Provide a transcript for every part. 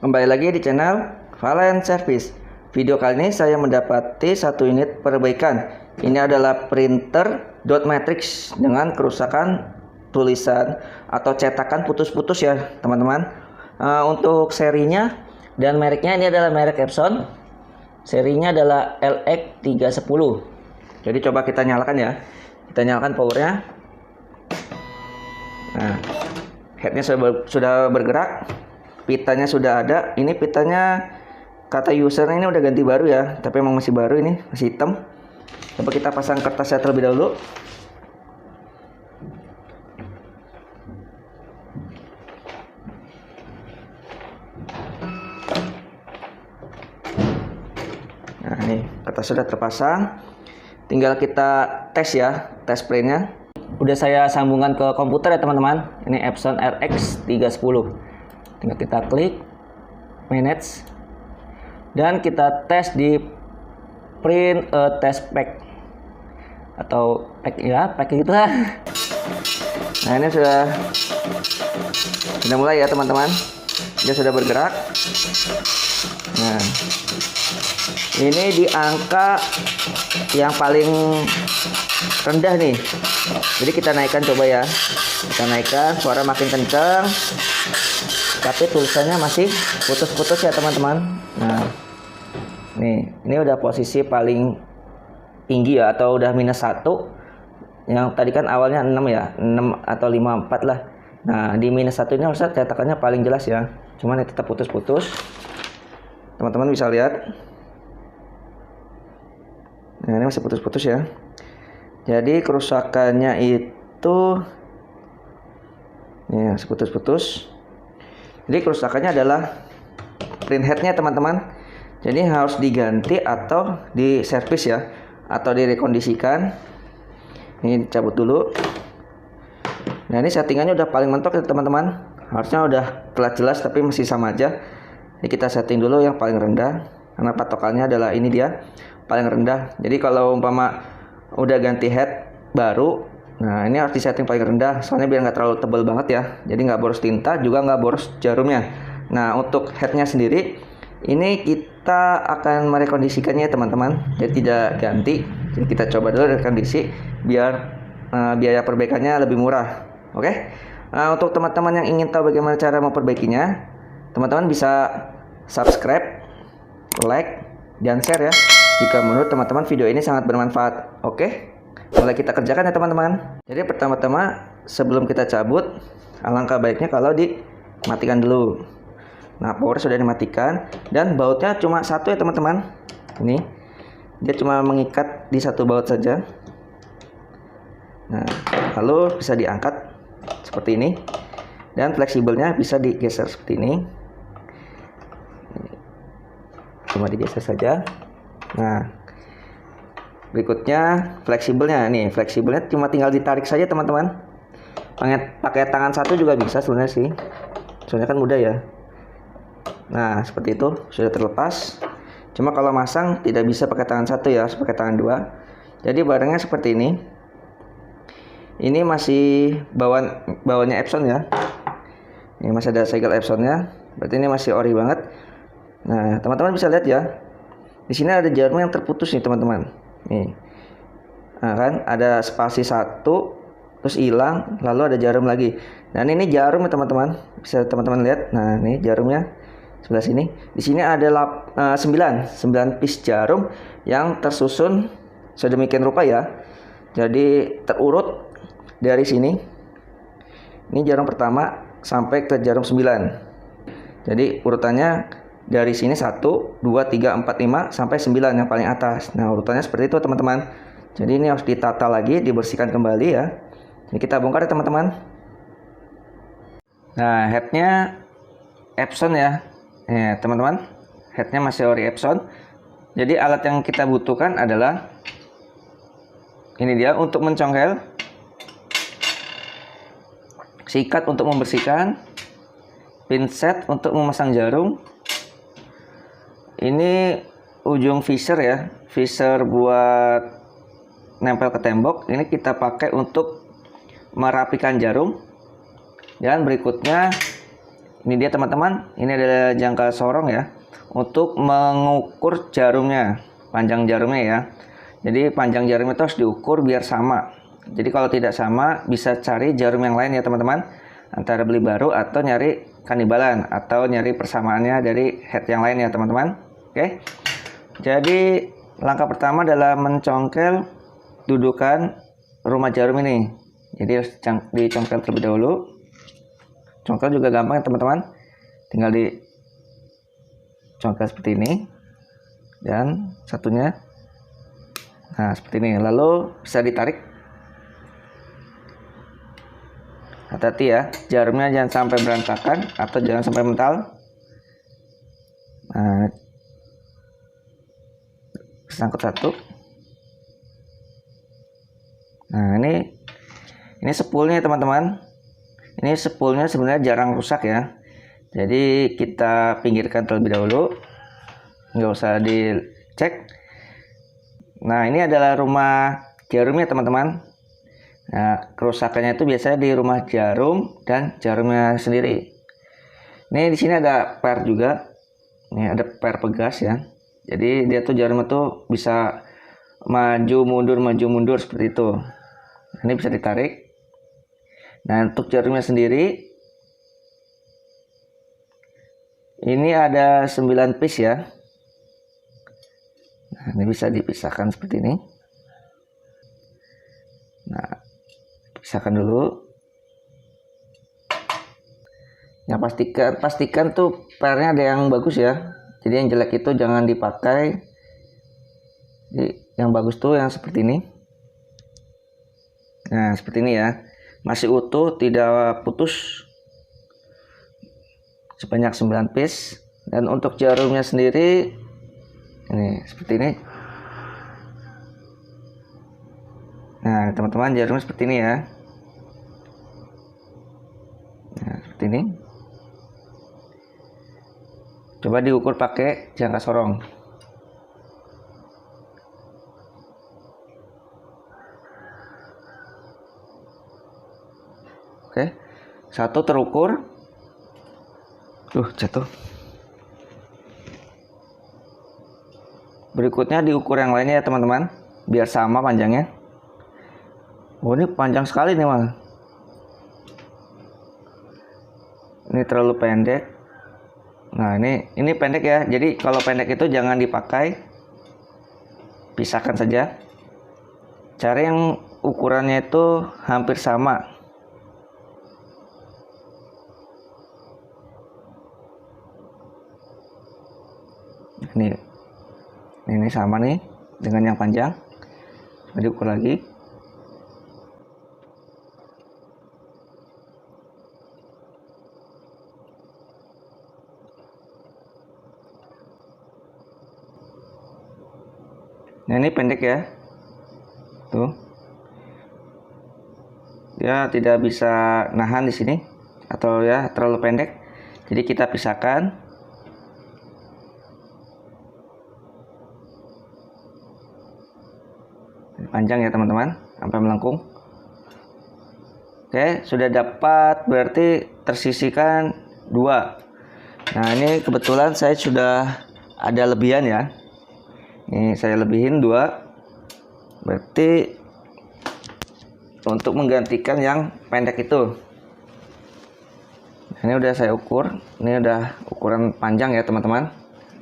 Kembali lagi di channel Valiant Service. Video kali ini saya mendapati satu unit perbaikan. Ini adalah printer dot matrix dengan kerusakan tulisan atau cetakan putus-putus ya teman-teman. Untuk serinya dan mereknya ini adalah merek Epson. Serinya adalah LX310. Jadi coba kita nyalakan ya. Kita nyalakan powernya. Nah, headnya sudah bergerak, pitanya sudah ada. Ini pitanya kata user ini udah ganti baru ya, tapi emang masih baru, ini masih hitam. Coba kita pasang kertasnya terlebih dahulu. Nah, ini kertas sudah terpasang. Tinggal kita tes ya, tes printnya. Udah saya sambungkan ke komputer ya teman-teman. Ini Epson RX310. Tinggal kita klik manage dan kita tes di print a test pack atau pack ya, pack gitu lah. Nah, ini sudah mulai ya teman-teman. Dia sudah bergerak. Nah, ini di angka yang paling rendah nih. Jadi kita naikkan coba ya. Kita naikkan, suara makin kencang. Tapi tulisannya masih putus-putus ya teman-teman. Nah, ini udah posisi paling tinggi ya, atau udah -1. Yang tadi kan awalnya 6 ya, 6 atau 54 lah. Nah, di -1 ini harusnya cetakannya paling jelas ya. Cuman ini tetap putus-putus. Teman-teman bisa lihat. Nah, ini masih putus-putus ya. Jadi kerusakannya itu ya, putus-putus. Jadi kerusakannya adalah print headnya teman-teman. Jadi harus diganti atau diservis ya, atau direkondisikan. Ini dicabut dulu. Nah, ini settingannya udah paling mentok ya teman-teman. Harusnya udah telah jelas tapi masih sama aja. Ini kita setting dulu yang paling rendah, karena patokannya adalah ini dia paling rendah. Jadi kalau umpama udah ganti head baru, nah ini harus disetting paling rendah, soalnya biar nggak terlalu tebal banget ya. Jadi nggak boros tinta, juga nggak boros jarumnya. Nah, untuk headnya sendiri ini kita akan merekondisikannya teman-teman. Jadi tidak ganti. Jadi kita coba dulu rekondisi biar biaya perbaikannya lebih murah. Oke? Nah, untuk teman-teman yang ingin tahu bagaimana cara memperbaikinya, teman-teman bisa subscribe, like, dan share ya, jika menurut teman-teman video ini sangat bermanfaat. Oke, mulai kita kerjakan ya teman-teman. Jadi pertama-tama sebelum kita cabut, alangkah baiknya kalau dimatikan dulu. Nah, power sudah dimatikan dan bautnya cuma satu ya teman-teman. Ini dia cuma mengikat di satu baut saja. Nah, lalu bisa diangkat seperti ini, dan fleksibelnya bisa digeser seperti ini. Cuma digeser saja. Nah, berikutnya fleksibelnya. Nih, fleksibelnya cuma tinggal ditarik saja teman-teman. Pakai tangan satu juga bisa sebenarnya sih, soalnya kan mudah ya. Nah, seperti itu sudah terlepas. Cuma kalau masang tidak bisa pakai tangan satu ya, harus pakai tangan dua. Jadi barangnya seperti ini. Ini masih bawaannya Epson ya. Ini masih ada segel Epsonnya. Berarti ini masih ori banget. Nah, teman-teman bisa lihat ya. Di sini ada jarum yang terputus nih teman-teman. Nih, nah kan ada spasi satu, terus hilang, lalu ada jarum lagi. Dan ini jarum ya teman-teman. Bisa teman-teman lihat. Nah, ini jarumnya sebelah sini. Di sini ada 9 piece jarum yang tersusun sedemikian rupa ya. Jadi terurut dari sini. Ini jarum pertama sampai ke jarum 9. Jadi urutannya dari sini 1, 2, 3, 4, 5 sampai 9 yang paling atas. Nah, urutannya seperti itu teman-teman. Jadi ini harus ditata lagi, dibersihkan kembali ya. Ini kita bongkar ya teman-teman. Nah, headnya Epson ya. Teman-teman, headnya masih ori Epson. Jadi alat yang kita butuhkan adalah ini dia untuk mencongkel, sikat untuk membersihkan, pinset untuk memasang jarum. Ini ujung visor ya, visor buat nempel ke tembok. Ini kita pakai untuk merapikan jarum. Dan berikutnya Ini dia teman-teman, ini adalah jangka sorong ya, untuk mengukur jarumnya, panjang jarumnya ya. Jadi panjang jarumnya itu harus diukur biar sama. Jadi kalau tidak sama, bisa cari jarum yang lain ya teman-teman, antara beli baru atau nyari kanibalan, atau nyari persamaannya dari head yang lain ya teman-teman. Oke, jadi langkah pertama adalah mencongkel dudukan rumah jarum ini. Jadi harus dicongkel terlebih dahulu. Congkel juga gampang ya teman-teman, tinggal dicongkel seperti ini, dan satunya nah seperti ini, lalu bisa ditarik. Hati-hati ya, jarumnya jangan sampai berantakan atau jangan sampai mental. Nah, sangkut satu. Nah ini spoolnya teman-teman. Ini spoolnya sebenarnya jarang rusak ya. Jadi kita pinggirkan terlebih dahulu, nggak usah dicek. Nah ini adalah rumah jarumnya teman-teman. Nah kerusakannya itu biasanya di rumah jarum dan jarumnya sendiri. Ini di sini ada per juga. Ini ada per pegas ya. Jadi dia tuh jarumnya tuh bisa maju mundur seperti itu. Ini bisa ditarik. Nah untuk jarumnya sendiri ini ada 9 piece ya. Nah ini bisa dipisahkan seperti ini. Nah pisahkan dulu. Yang pastikan tuh pernya ada yang bagus ya. Jadi yang jelek itu jangan dipakai. Jadi yang bagus tuh yang seperti ini. Nah seperti ini ya, masih utuh, tidak putus, sebanyak 9 piece. Dan untuk jarumnya sendiri ini seperti ini. Nah teman-teman, jarumnya seperti ini ya. Nah seperti ini. Coba diukur pakai jangka sorong. Oke, satu terukur. Jatuh. Berikutnya diukur yang lainnya ya teman-teman, biar sama panjangnya. Oh ini panjang sekali nih malah. Ini terlalu pendek. Nah ini pendek ya. Jadi kalau pendek itu jangan dipakai, pisahkan saja. Cari yang ukurannya itu hampir sama. Ini sama nih dengan yang panjang. Coba diukur lagi. Nah ini pendek ya. Tuh. Dia tidak bisa nahan di sini atau ya terlalu pendek. Jadi kita pisahkan. Panjang ya teman-teman, sampai melengkung. Oke, sudah dapat, berarti tersisihkan 2. Nah ini kebetulan saya sudah ada lebihan ya. Ini saya lebihin 2. Berarti untuk menggantikan yang pendek itu. Ini udah saya ukur. Ini udah ukuran panjang ya teman-teman,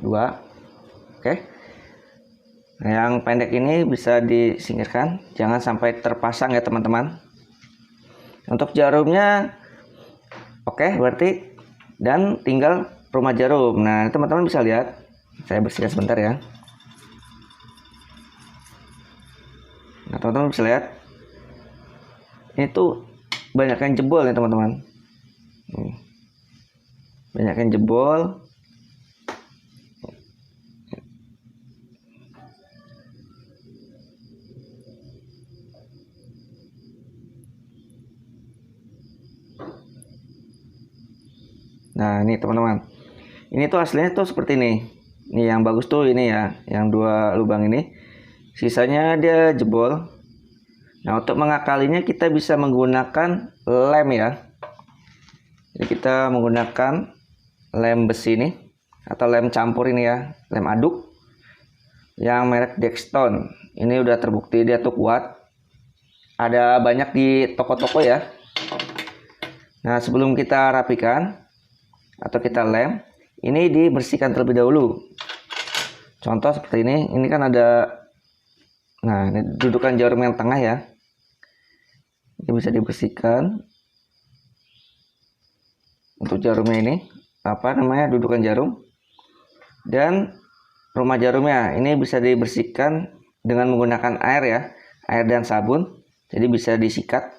2. Oke. Nah, yang pendek ini bisa disingkirkan, jangan sampai terpasang ya teman-teman. Untuk jarumnya oke, berarti, dan tinggal rumah jarum. Nah teman-teman bisa lihat, saya bersihkan sebentar ya. Nah teman-teman bisa lihat, ini tuh banyak yang jebol ya teman-teman. Banyak yang jebol. Nah ini teman-teman, ini tuh aslinya tuh seperti ini. Ini yang bagus tuh ini ya, yang 2 lubang ini. Sisanya dia jebol. Nah untuk mengakalinya kita bisa menggunakan lem ya. Jadi kita menggunakan lem besi ini atau lem campur ini ya, lem aduk yang merek Dextone. Ini udah terbukti dia tuh kuat. Ada banyak di toko-toko ya. Nah, sebelum kita rapikan atau kita lem, ini dibersihkan terlebih dahulu. Contoh seperti ini kan ada, nah ini dudukan jarum yang tengah ya. Ini bisa dibersihkan. Untuk jarumnya ini, dudukan jarum. Dan rumah jarumnya, ini bisa dibersihkan dengan menggunakan air ya, air dan sabun. Jadi bisa disikat.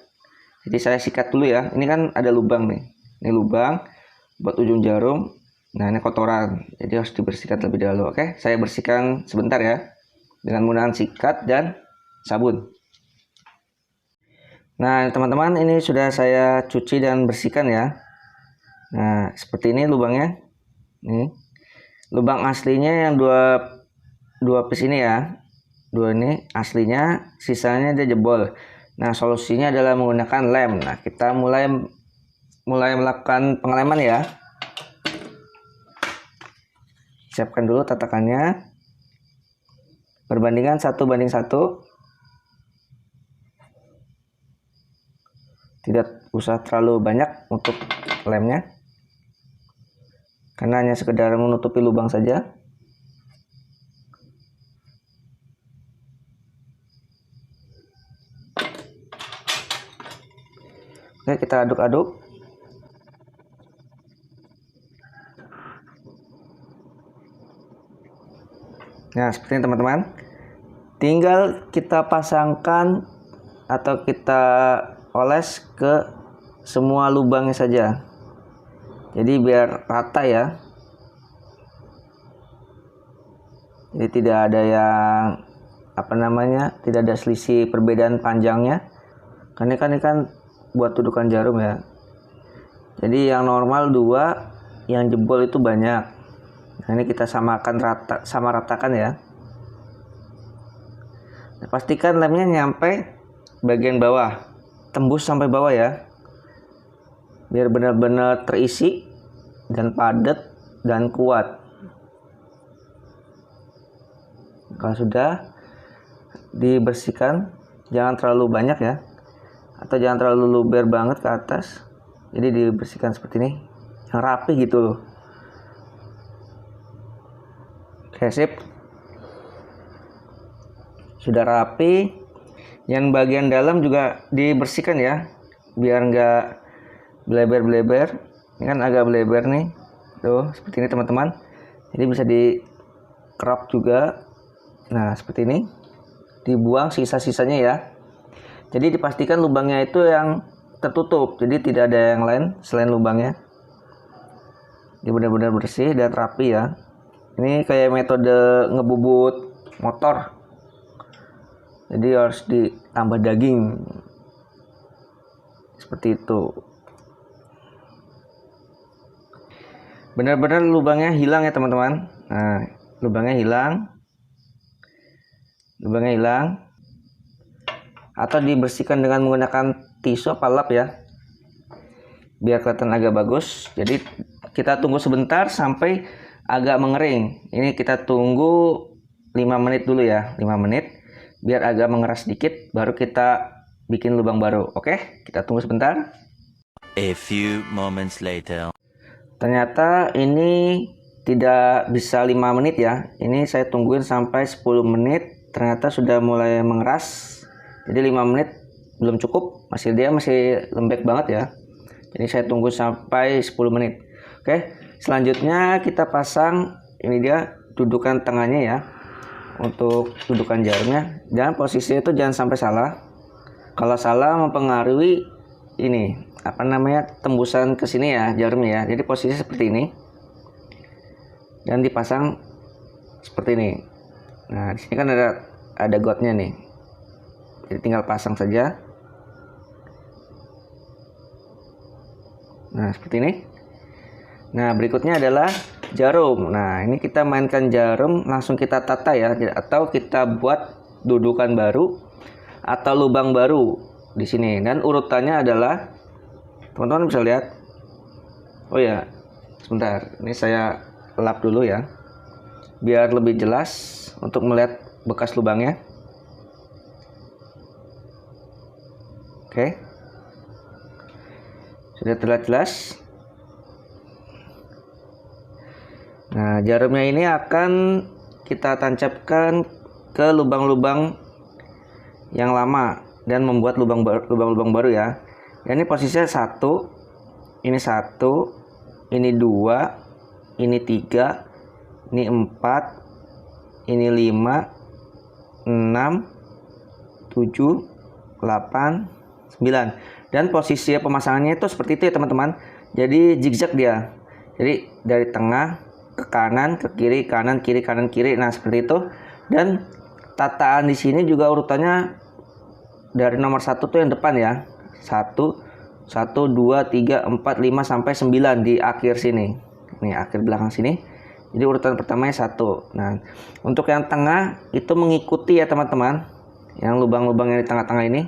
Jadi saya sikat dulu ya. Ini kan ada lubang nih. Ini lubang buat ujung jarum. Nah, ini kotoran. Jadi harus dibersihkan terlebih dahulu. Oke, saya bersihkan sebentar ya. Dengan menggunakan sikat dan sabun. Nah, teman-teman, ini sudah saya cuci dan bersihkan ya. Nah, seperti ini lubangnya. Nih. Lubang aslinya yang dua piece ini ya. Dua ini aslinya, sisanya dia jebol. Nah, solusinya adalah menggunakan lem. Nah, kita mulai melakukan pengeleman ya. Siapkan dulu tatakannya. Perbandingan 1:1. Tidak usah terlalu banyak untuk lemnya. Karena hanya sekedar menutupi lubang saja. Oke, kita aduk-aduk. Nah, seperti ini teman-teman. Tinggal kita pasangkan atau kita oles ke semua lubangnya saja. Jadi biar rata ya. Jadi tidak ada yang tidak ada selisih perbedaan panjangnya. Karena ini kan buat dudukan jarum ya. Jadi yang normal 2, yang jebol itu banyak. Nah, ini kita sama ratakan ya. Nah, pastikan lemnya nyampe bagian bawah, tembus sampai bawah ya. Biar benar-benar terisi dan padat dan kuat. Kalau sudah dibersihkan, jangan terlalu banyak ya, atau jangan terlalu luber banget ke atas. Jadi dibersihkan seperti ini, yang rapi gitu loh. Oke, sip. Sudah rapi. Yang bagian dalam juga dibersihkan ya, biar nggak bleber-bleber. Ini kan agak bleber nih, tuh seperti ini teman-teman. Jadi bisa di crop juga. Nah, seperti ini. Dibuang sisa-sisanya ya. Jadi dipastikan lubangnya itu yang tertutup, jadi tidak ada yang lain selain lubangnya. Ini benar-benar bersih dan rapi ya. Ini kayak metode ngebubut motor. Jadi harus ditambah daging. Seperti itu. Benar-benar lubangnya hilang ya teman-teman. Nah, lubangnya hilang. Atau dibersihkan dengan menggunakan tisu apa lap ya. Biar kelihatan agak bagus. Jadi kita tunggu sebentar sampai agak mengering. Ini kita tunggu 5 menit dulu ya. 5 menit. Biar agak mengeras sedikit. Baru kita bikin lubang baru. Oke, kita tunggu sebentar. A few moments later. Ternyata ini tidak bisa 5 menit ya. Ini saya tungguin sampai 10 menit. Ternyata sudah mulai mengeras. Jadi 5 menit belum cukup. Masih lembek banget ya. Jadi saya tunggu sampai 10 menit. Oke, selanjutnya kita pasang. Ini dia dudukan tengahnya ya. Untuk dudukan jarumnya. Dan posisinya itu jangan sampai salah. Kalau salah mempengaruhi ini tembusan ke sini ya jarumnya ya. Jadi posisi seperti ini dan dipasang seperti ini. Nah, di sini kan ada gotnya nih. Jadi tinggal pasang saja. Nah, seperti ini. Nah, berikutnya adalah jarum. Nah, ini kita mainkan jarum langsung kita tata ya, atau kita buat dudukan baru atau lubang baru di sini. Dan urutannya adalah teman-teman bisa lihat. Oh ya, Sebentar, ini saya lap dulu ya, biar lebih jelas untuk melihat bekas lubangnya. Oke, sudah terlihat jelas. Nah, jarumnya ini akan kita tancapkan ke lubang-lubang yang lama dan membuat lubang-lubang baru ya. Ini posisinya 1, ini 1, ini 2, ini 3, ini 4, ini 5, 6, 7, 8, 9. Dan posisi pemasangannya itu seperti itu ya teman-teman. Jadi zigzag dia. Jadi dari tengah ke kanan, ke kiri, kanan, kiri, kanan, kiri. Nah, seperti itu. Dan tataan di sini juga urutannya dari nomor 1 tuh yang depan ya. 1, 1, 2, 3, 4, 5 sampai 9 di akhir sini. Ini akhir belakang sini. Jadi urutan pertamanya 1. Nah, untuk yang tengah itu mengikuti ya teman-teman. Yang lubang-lubang yang di tengah-tengah ini.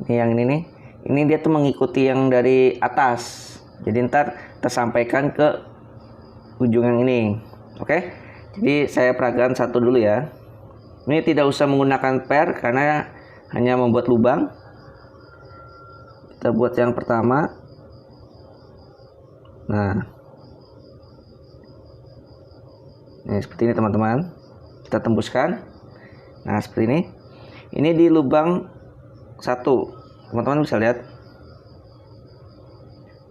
Ini yang ini nih. Ini dia tuh mengikuti yang dari atas. Jadi ntar tersampaikan ke ujung yang ini. Oke. Jadi saya peragakan 1 dulu ya. Ini tidak usah menggunakan per karena hanya membuat lubang. Kita buat yang pertama. Nah. Ini seperti ini teman-teman. Kita tembuskan. Nah, seperti ini. Ini di lubang 1. Teman-teman bisa lihat.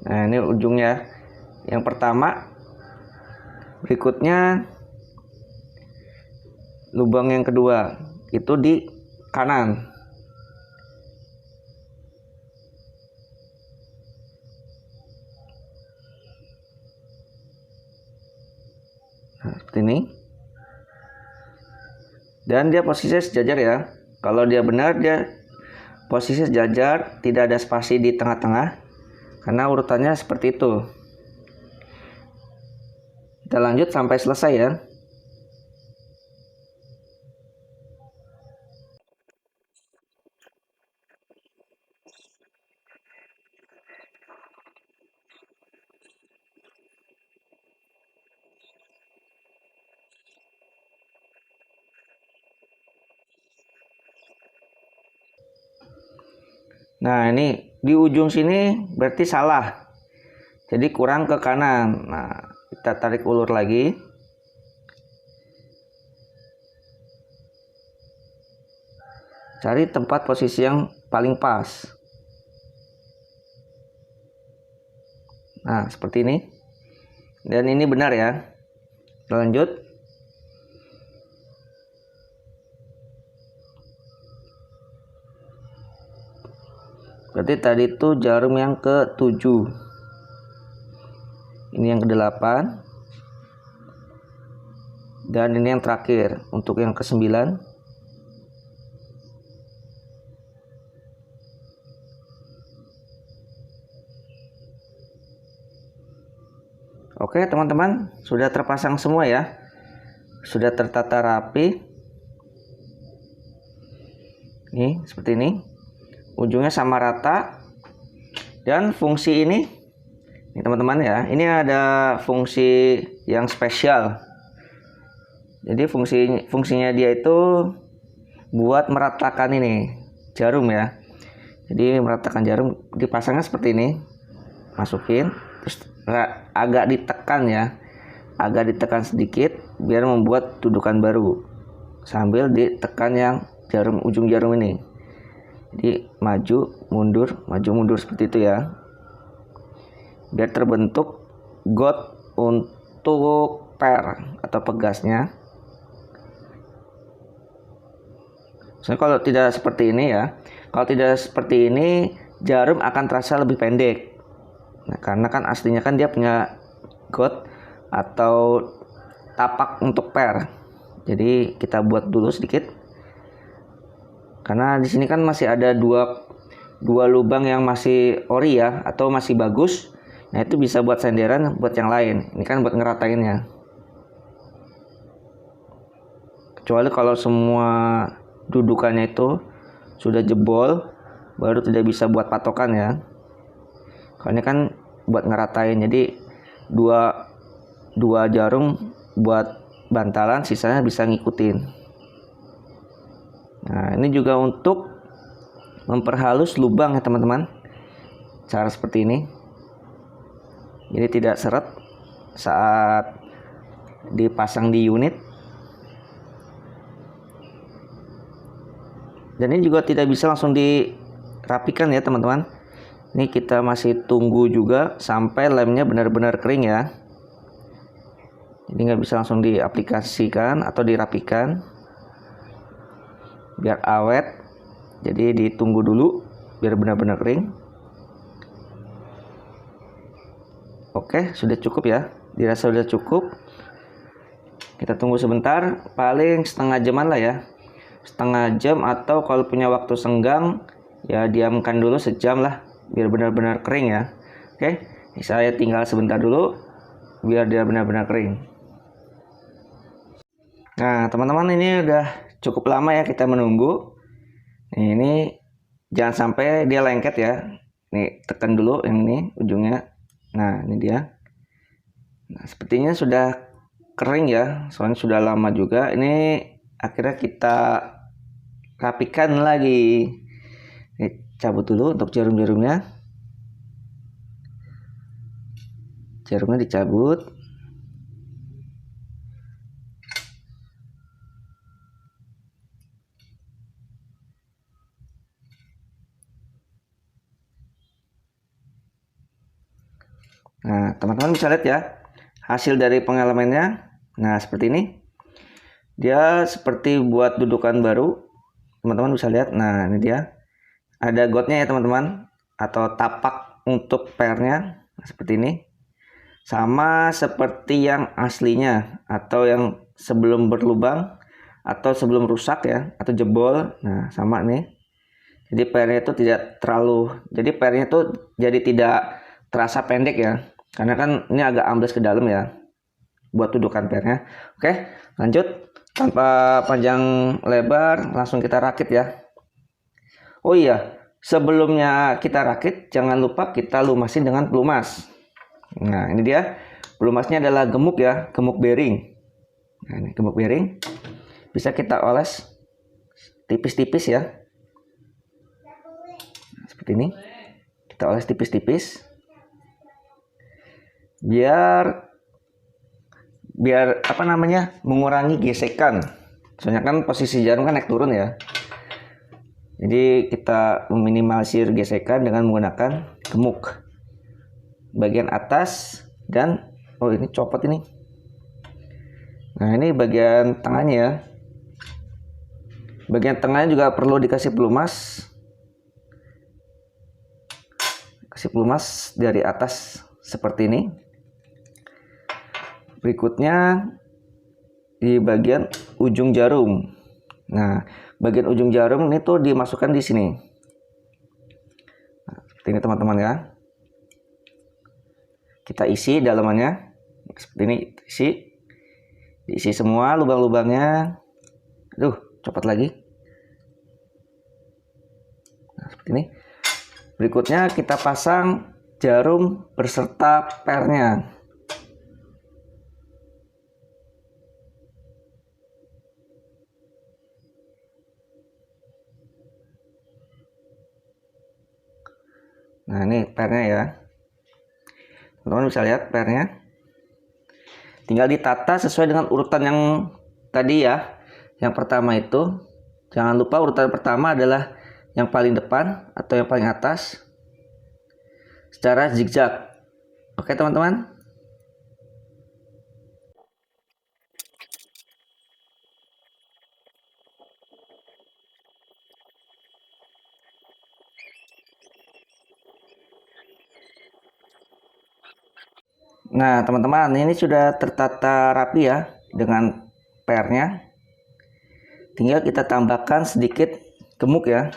Nah, ini ujungnya. Yang pertama. Berikutnya lubang yang kedua itu di kanan. Nah, seperti ini. Dan dia posisinya sejajar ya. Kalau dia benar, dia posisi sejajar, tidak ada spasi di tengah-tengah. Karena urutannya seperti itu. Kita lanjut sampai selesai ya. Nah, ini di ujung sini berarti salah. Jadi kurang ke kanan. Nah, kita tarik ulur lagi. Cari tempat posisi yang paling pas. Nah, seperti ini. Dan ini benar ya. Kita lanjut. Berarti tadi itu jarum yang ke-7. Ini yang ke-8. Dan ini yang terakhir untuk yang ke-9. Oke teman-teman, sudah terpasang semua ya. Sudah tertata rapi. Nih, seperti ini. Ujungnya sama rata. Dan fungsi ini teman-teman ya, ini ada fungsi yang spesial. Jadi fungsinya dia itu buat meratakan ini jarum ya. Jadi meratakan jarum, dipasangnya seperti ini. Masukin, terus agak ditekan ya. Agak ditekan sedikit biar membuat dudukan baru. Sambil ditekan yang ujung jarum ini. Jadi maju mundur seperti itu ya. Biar terbentuk got untuk per atau pegasnya. Soalnya kalau tidak seperti ini ya, kalau tidak seperti ini jarum akan terasa lebih pendek. Nah, karena kan aslinya kan dia punya got atau tapak untuk per. Jadi kita buat dulu sedikit. Karena di sini kan masih ada dua lubang yang masih ori ya, atau masih bagus. Nah, itu bisa buat senderan buat yang lain. Ini kan buat ngeratainnya. Kecuali kalau semua dudukannya itu sudah jebol, baru tidak bisa buat patokan ya. Kalau ini kan buat ngeratain. Jadi dua 2 jarum buat bantalan, sisanya bisa ngikutin. Nah, ini juga untuk memperhalus lubang ya teman-teman. Cara seperti ini. Jadi tidak seret saat dipasang di unit. Dan ini juga tidak bisa langsung dirapikan ya teman-teman. Ini kita masih tunggu juga sampai lemnya benar-benar kering ya. Jadi nggak bisa langsung diaplikasikan atau dirapikan. Biar awet. Jadi ditunggu dulu biar benar-benar kering. Oke, sudah cukup ya. Dirasa sudah cukup. Kita tunggu sebentar, paling setengah jaman lah ya. Setengah jam, atau kalau punya waktu senggang ya diamkan dulu sejam lah biar benar-benar kering ya. Oke, saya tinggal sebentar dulu biar dia benar-benar kering. Nah teman-teman, ini udah cukup lama ya kita menunggu. Ini jangan sampai dia lengket ya. Nih, tekan dulu yang ini ujungnya. Nah ini dia. Nah, sepertinya sudah kering ya, soalnya sudah lama juga. Ini akhirnya kita rapikan lagi. Ini cabut dulu untuk jarum-jarumnya. Jarumnya dicabut. Nah, teman-teman bisa lihat ya hasil dari pengelemennya. Nah, seperti ini. Dia seperti buat dudukan baru. Teman-teman bisa lihat. Nah, ini dia. Ada gotnya ya teman-teman, atau tapak untuk pernya. Nah, seperti ini. Sama seperti yang aslinya, atau yang sebelum berlubang, atau sebelum rusak ya, atau jebol. Nah, sama nih. Jadi pernya itu tidak terlalu, jadi pernya itu jadi tidak terasa pendek ya, karena kan ini agak ambles ke dalam ya buat dudukan pernya. Oke, lanjut. Tanpa panjang lebar, langsung kita rakit ya. Oh iya, sebelumnya kita rakit jangan lupa kita lumasin dengan pelumas. Nah ini dia, pelumasnya adalah gemuk ya, gemuk bearing. Nah ini gemuk bearing, bisa kita oles tipis-tipis ya. Seperti ini, kita oles tipis-tipis biar apa namanya, mengurangi gesekan. Soalnya kan posisi jarum kan naik turun ya. Jadi kita meminimalisir gesekan dengan menggunakan gemuk bagian atas dan oh ini copot ini. Nah ini bagian tengahnya ya. Bagian tengahnya juga perlu dikasih pelumas. Kasih pelumas dari atas seperti ini. Berikutnya di bagian ujung jarum. Nah, bagian ujung jarum ini tuh dimasukkan di sini. Nah, seperti ini teman-teman ya. Kita isi dalamannya. Seperti ini, diisi semua lubang-lubangnya. Aduh, copot lagi. Nah, seperti ini. Berikutnya kita pasang jarum berserta pernya. Nah ini pernya ya, teman-teman bisa lihat pernya. Tinggal ditata sesuai dengan urutan yang tadi ya. Yang pertama itu, jangan lupa urutan pertama adalah yang paling depan atau yang paling atas secara zigzag. Oke teman-teman. Nah teman-teman, ini sudah tertata rapi ya dengan pernya. Tinggal kita tambahkan sedikit gemuk ya.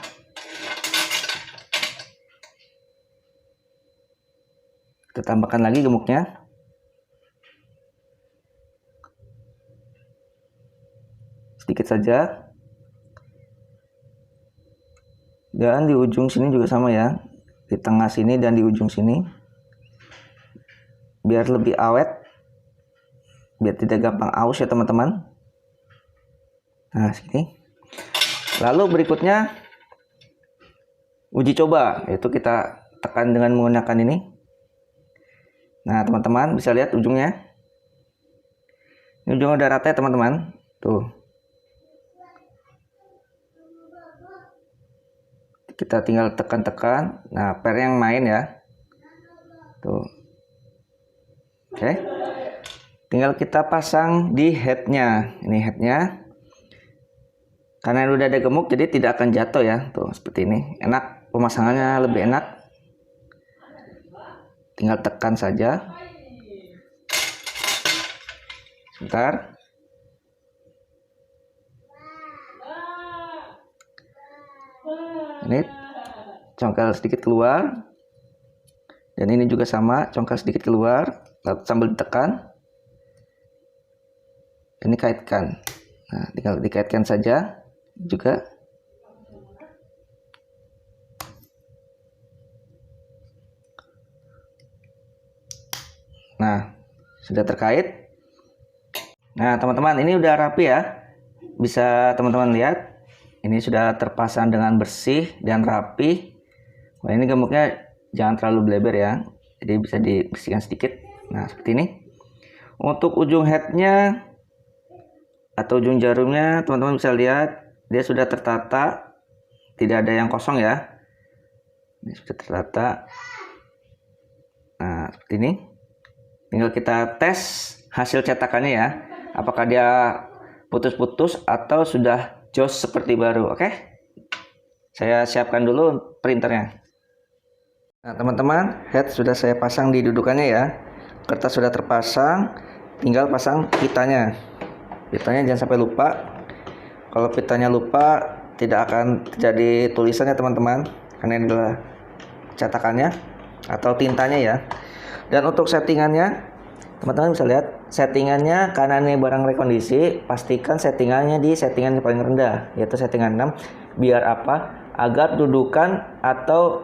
Kita tambahkan lagi gemuknya. Sedikit saja. Dan di ujung sini juga sama ya. Di tengah sini dan di ujung sini. Biar lebih awet. biar tidak gampang aus ya teman-teman. Nah, segini. Lalu berikutnya uji coba, yaitu kita tekan dengan menggunakan ini. Nah, teman-teman bisa lihat ujungnya. Ini ujungnya udah rata ya teman-teman. Tuh. Kita tinggal tekan-tekan. Nah, per yang main ya. Tuh. Oke. Tinggal kita pasang di headnya. Ini headnya. Karena udah ada gemuk jadi tidak akan jatuh ya. Tuh, seperti ini. Enak, pemasangannya lebih enak. Tinggal tekan saja. Sebentar. Ini congkel sedikit keluar. Dan ini juga sama, congkel sedikit keluar. Lalu sambil ditekan. Ini kaitkan. Nah, tinggal dikaitkan saja. Juga nah, sudah terkait. Nah, teman-teman, ini udah rapi ya. Bisa teman-teman lihat. Ini sudah terpasang dengan bersih dan rapi. Wah, ini gemuknya jangan terlalu bleber ya. Jadi bisa dibersihkan sedikit. Nah, seperti ini. Untuk ujung headnya atau ujung jarumnya, teman-teman bisa lihat. Dia sudah tertata, tidak ada yang kosong ya. Ini sudah tertata. Nah, seperti ini. Tinggal kita tes hasil cetakannya ya. Apakah dia putus-putus atau sudah jos seperti baru. Oke? Saya siapkan dulu printernya. Nah, teman-teman, head sudah saya pasang di dudukannya ya. Kertas sudah terpasang, tinggal pasang pitanya. Pitanya jangan sampai lupa. Kalau pitanya lupa, tidak akan terjadi tulisannya teman-teman, karena ini adalah cetakannya atau tintanya ya. Dan untuk settingannya, teman-teman bisa lihat settingannya, karena ini barang rekondisi, pastikan settingannya di settingan yang paling rendah, yaitu settingan 6. Biar apa? Agar dudukan atau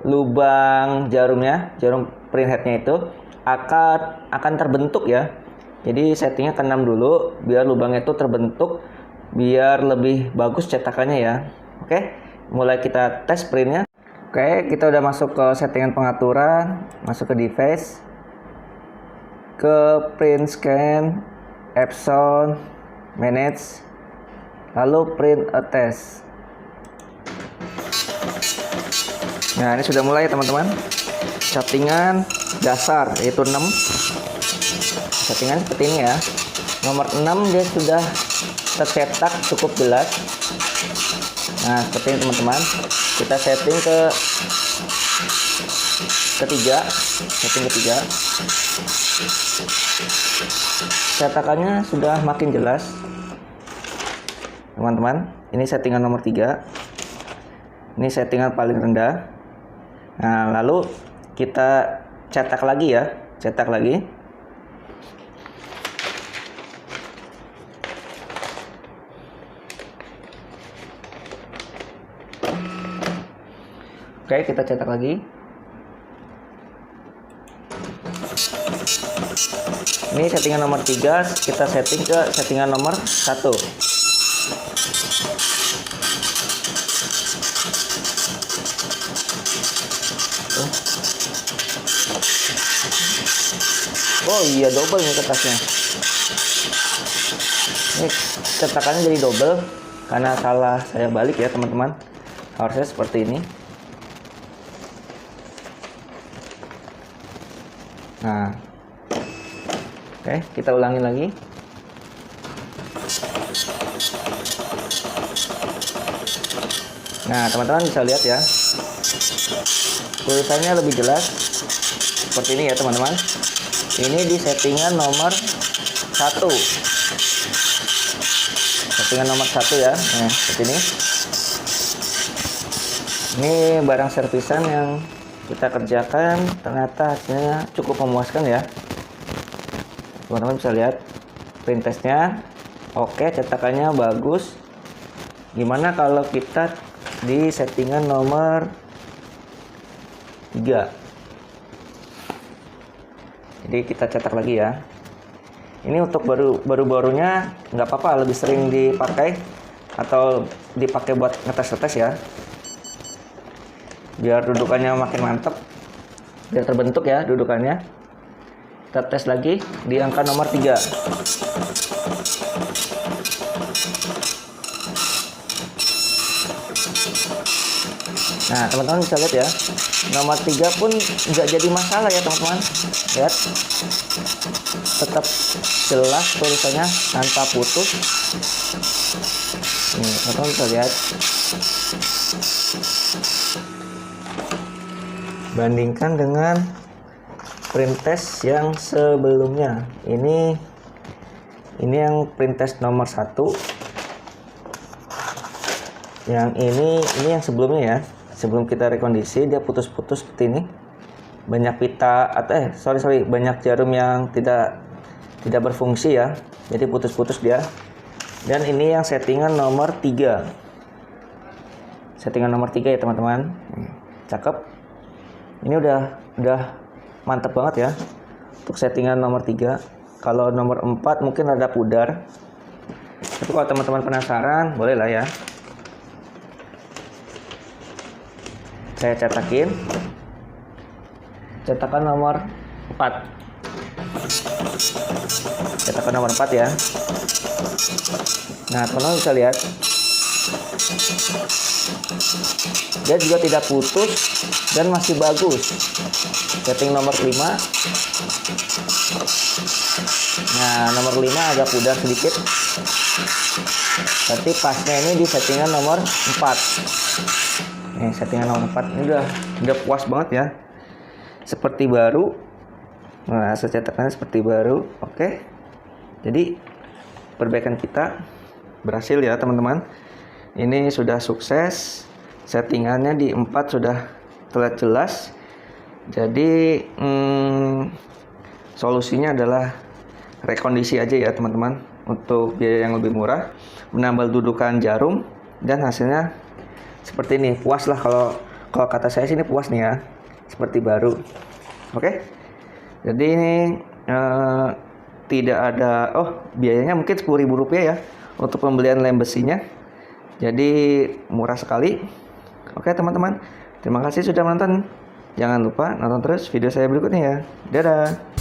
lubang jarumnya, jarum print headnya itu akan terbentuk ya. Jadi settingnya ke 6 dulu, biar lubangnya itu terbentuk, biar lebih bagus cetakannya ya. Oke, mulai kita tes printnya. Oke, kita udah masuk ke settingan pengaturan, masuk ke device, ke print scan, Epson, manage, lalu print a test. Nah, ini sudah mulai teman-teman. Settingan dasar yaitu 6. Settingan seperti ini ya. Nomor 6 dia sudah tercetak cukup jelas. Nah, seperti ini teman-teman. Kita setting ke ketiga, setting ketiga. Cetakannya sudah makin jelas. Teman-teman, ini settingan nomor 3. Ini settingan paling rendah. Nah, lalu kita cetak lagi ya, cetak lagi. Oke, kita cetak lagi. Ini settingan nomor 3, kita setting ke settingan nomor 1. Oh iya, double nih kertasnya. Ini cetakannya jadi double karena salah saya balik ya teman-teman. Harusnya seperti ini. Nah, oke, kita ulangi lagi. Nah, teman-teman bisa lihat ya, tulisannya lebih jelas seperti ini ya teman-teman. Ini di settingan nomor 1. Settingan nomor 1 ya. Nah, seperti ini. Ini barang servisan yang kita kerjakan, ternyata hasilnya cukup memuaskan ya. Teman-teman bisa lihat print testnya. Oke, cetakannya bagus. Gimana kalau kita di settingan nomor 3? Jadi kita cetak lagi ya. Ini untuk baru-barunya nggak apa-apa, lebih sering dipakai atau dipakai buat ngetes-ngetes ya. Biar dudukannya makin mantep, biar terbentuk ya dudukannya. Kita tes lagi di angka nomor 3. Nah, teman-teman bisa lihat ya, nomor 3 pun nggak jadi masalah ya teman-teman. Lihat, tetap jelas tulisannya tanpa putus. Nih, teman-teman bisa lihat. Bandingkan dengan print test yang sebelumnya. Ini yang print test nomor 1. Yang ini yang sebelumnya ya. Sebelum kita rekondisi dia putus-putus seperti ini. Banyak pita atau banyak jarum yang tidak berfungsi ya. Jadi putus-putus dia. Dan ini yang settingan nomor 3. Settingan nomor 3 ya teman-teman. Cakep. Ini udah mantap banget ya. Untuk settingan nomor 3. Kalau nomor 4 mungkin ada pudar. Tapi kalau teman-teman penasaran, boleh lah ya. Saya cetakin. Cetakan nomor 4. Cetakan nomor 4 ya. Nah, teman-teman bisa lihat. Dia juga tidak putus dan masih bagus. Setting nomor 5. Nah, nomor 5 agak pudar sedikit. Berarti pasnya ini di settingan nomor 4. Nih, settingan nomor 4 ini udah puas banget ya. Seperti baru. Nah, cetakannya seperti baru. Oke. Jadi perbaikan kita berhasil ya teman-teman. Ini sudah sukses. Settingannya di 4 sudah terlihat jelas. Jadi solusinya adalah rekondisi aja ya teman-teman. Untuk biaya yang lebih murah, menambal dudukan jarum, dan hasilnya seperti ini. Puas lah, kalau kata saya sini puas nih ya, seperti baru. Oke. Jadi ini tidak ada biayanya mungkin Rp10.000 ya untuk pembelian lem besinya. Jadi murah sekali. Oke teman-teman, terima kasih sudah menonton. Jangan lupa nonton terus video saya berikutnya ya. Dadah.